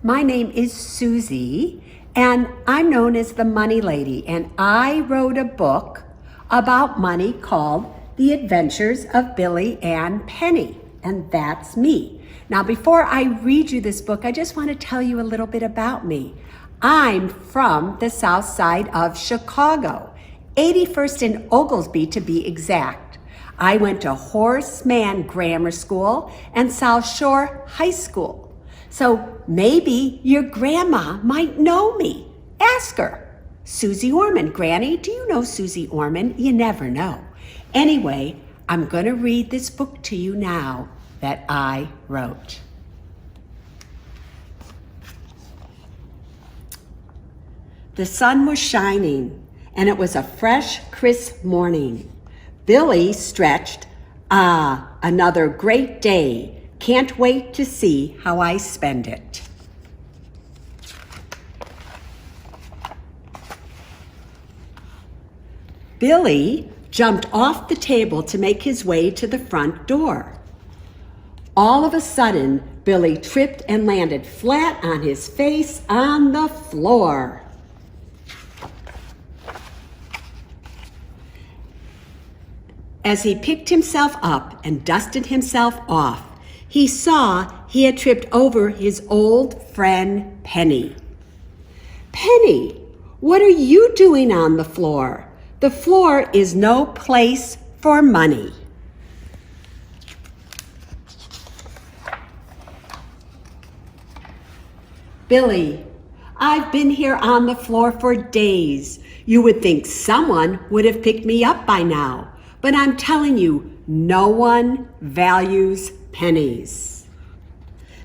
My name is Susie, and I'm known as the Money Lady, and I wrote a book about money called The Adventures of Billy and Penny, and that's me. Now, before I read you this book, I just want to tell you a little bit about me. I'm from the south side of Chicago, 81st and Oglesby to be exact. I went to Horseman Grammar School and South Shore High School. So maybe your grandma might know me. Ask her. Suze Orman. Granny, do you know Suze Orman? You never know. Anyway, I'm going to read this book to you now that I wrote. The sun was shining, and it was a fresh, crisp morning. Billy stretched, another great day. Can't wait to see how I spend it. Billy jumped off the table to make his way to the front door. All of a sudden, Billy tripped and landed flat on his face on the floor. As he picked himself up and dusted himself off, he saw he had tripped over his old friend, Penny. Penny, what are you doing on the floor? The floor is no place for money. Billy, I've been here on the floor for days. You would think someone would have picked me up by now, but I'm telling you, no one values pennies.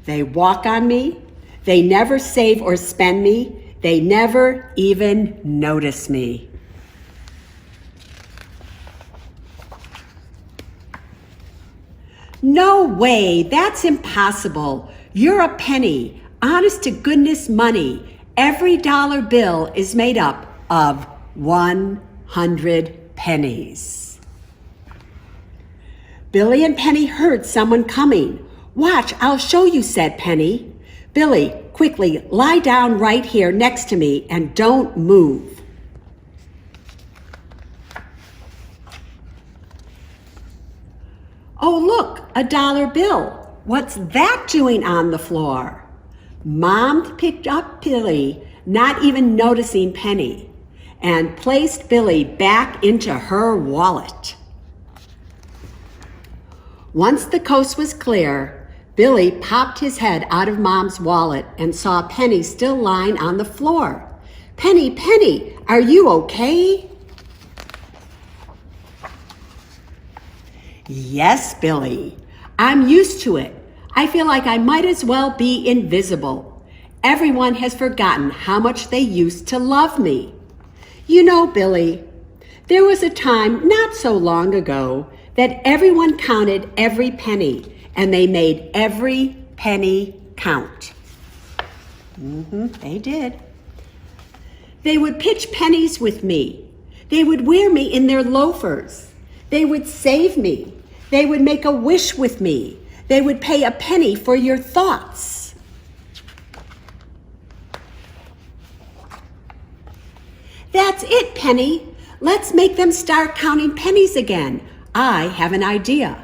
They walk on me. They never save or spend me. They never even notice me. No way, that's impossible. You're a penny, honest to goodness money. Every dollar bill is made up of 100 pennies. Billy and Penny heard someone coming. Watch, I'll show you, said Penny. Billy, quickly lie down right here next to me and don't move. Oh, look, a dollar bill. What's that doing on the floor? Mom picked up Billy, not even noticing Penny, and placed Billy back into her wallet. Once the coast was clear, Billy popped his head out of Mom's wallet and saw Penny still lying on the floor. Penny, Penny, are you okay? Yes, Billy. I'm used to it. I feel like I might as well be invisible. Everyone has forgotten how much they used to love me. You know, Billy, there was a time not so long ago that everyone counted every penny, and they made every penny count. They did. They would pitch pennies with me. They would wear me in their loafers. They would save me. They would make a wish with me. They would pay a penny for your thoughts. That's it, Penny. Let's make them start counting pennies again. I have an idea.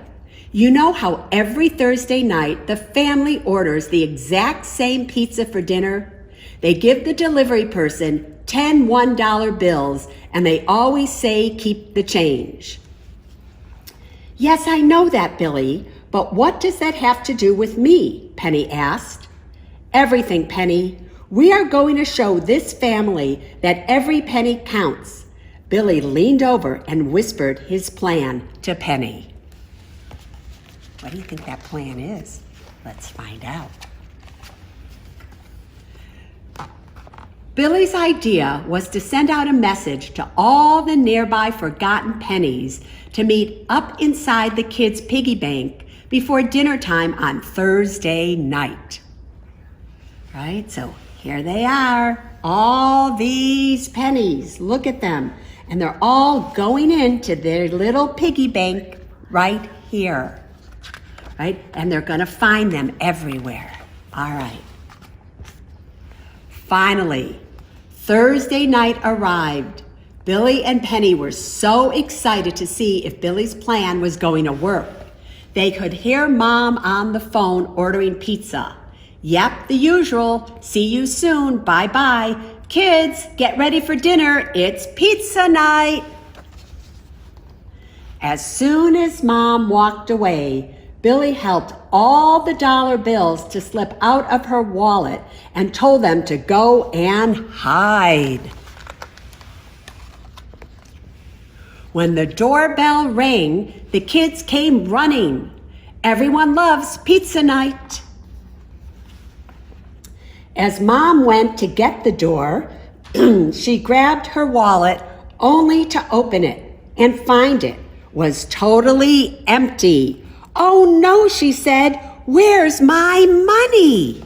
You know how every Thursday night the family orders the exact same pizza for dinner? They give the delivery person 10 $1 bills, and they always say, keep the change. Yes, I know that, Billy, but what does that have to do with me? Penny asked. Everything, Penny. We are going to show this family that every penny counts. Billy leaned over and whispered his plan to Penny. What do you think that plan is? Let's find out. Billy's idea was to send out a message to all the nearby forgotten pennies to meet up inside the kids' piggy bank before dinner time on Thursday night. Right, so here they are, all these pennies. Look at them. And they're all going into their little piggy bank right here. Right? And they're going to find them everywhere. All right. Finally, Thursday night arrived. Billy and Penny were so excited to see if Billy's plan was going to work. They could hear Mom on the phone ordering pizza. Yep, the usual. See you soon. Bye-bye. Kids, get ready for dinner. It's pizza night. As soon as Mom walked away, Billy helped all the dollar bills to slip out of her wallet and told them to go and hide. When the doorbell rang, the kids came running. Everyone loves pizza night. As Mom went to get the door, she grabbed her wallet only to open it and find it was totally empty. Oh no, she said, where's my money?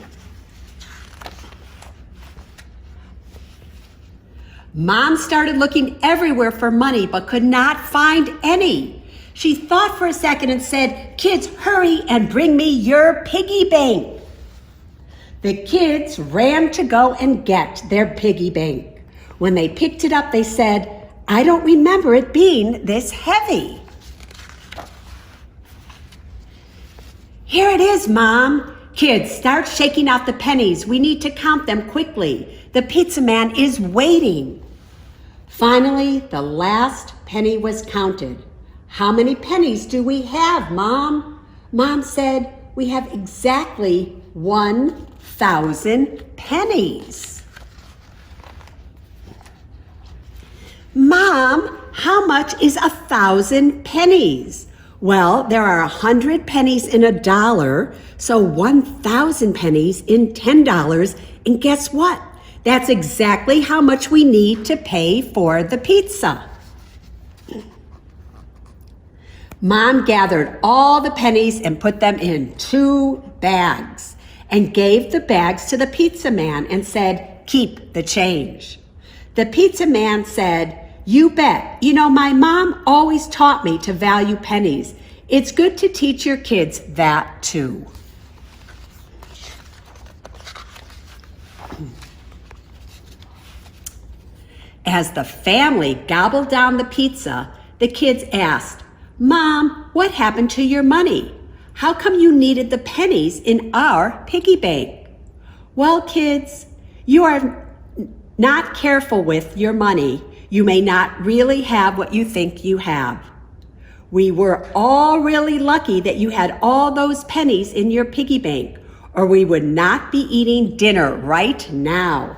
Mom started looking everywhere for money but could not find any. She thought for a second and said, kids, hurry and bring me your piggy bank. The kids ran to go and get their piggy bank. When they picked it up, they said, I don't remember it being this heavy. Here it is, Mom. Kids, start shaking out the pennies. We need to count them quickly. The pizza man is waiting. Finally, the last penny was counted. How many pennies do we have, Mom? Mom said, we have exactly 1,000 pennies. Mom, how much is 1,000 pennies? Well, there are 100 pennies in $1, so 1,000 pennies in $10. And guess what? That's exactly how much we need to pay for the pizza. Mom gathered all the pennies and put them in 2 bags and gave the bags to the pizza man and said, keep the change. The pizza man said, you bet. You know, my mom always taught me to value pennies. It's good to teach your kids that too. As the family gobbled down the pizza, the kids asked, Mom, what happened to your money? How come you needed the pennies in our piggy bank? Well, kids, you are not careful with your money. You may not really have what you think you have. We were all really lucky that you had all those pennies in your piggy bank, or we would not be eating dinner right now.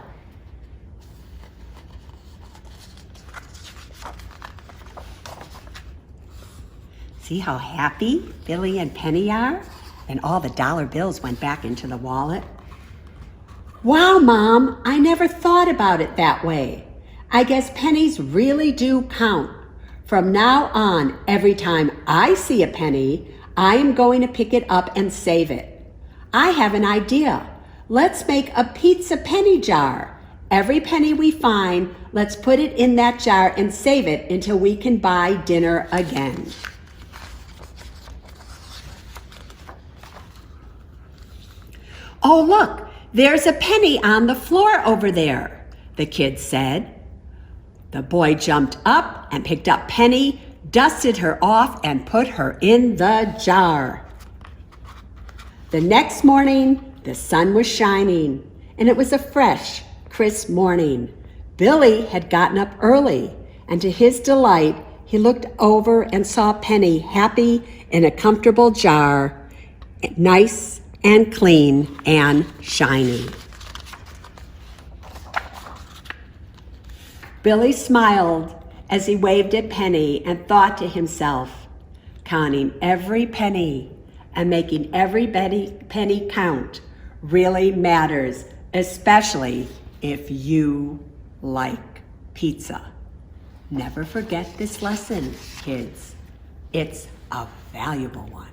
See how happy Billy and Penny are? And all the dollar bills went back into the wallet. Wow, Mom, I never thought about it that way. I guess pennies really do count. From now on, every time I see a penny, I am going to pick it up and save it. I have an idea. Let's make a pizza penny jar. Every penny we find, let's put it in that jar and save it until we can buy dinner again. Oh, look, there's a penny on the floor over there, the kid said. The boy jumped up and picked up Penny, dusted her off, and put her in the jar. The next morning, the sun was shining, and it was a fresh, crisp morning. Billy had gotten up early, and to his delight, he looked over and saw Penny happy in a comfortable jar, nice and clean and shiny. Billy smiled as he waved at Penny and thought to himself, counting every penny and making every penny count really matters, especially if you like pizza. Never forget this lesson, kids. It's a valuable one.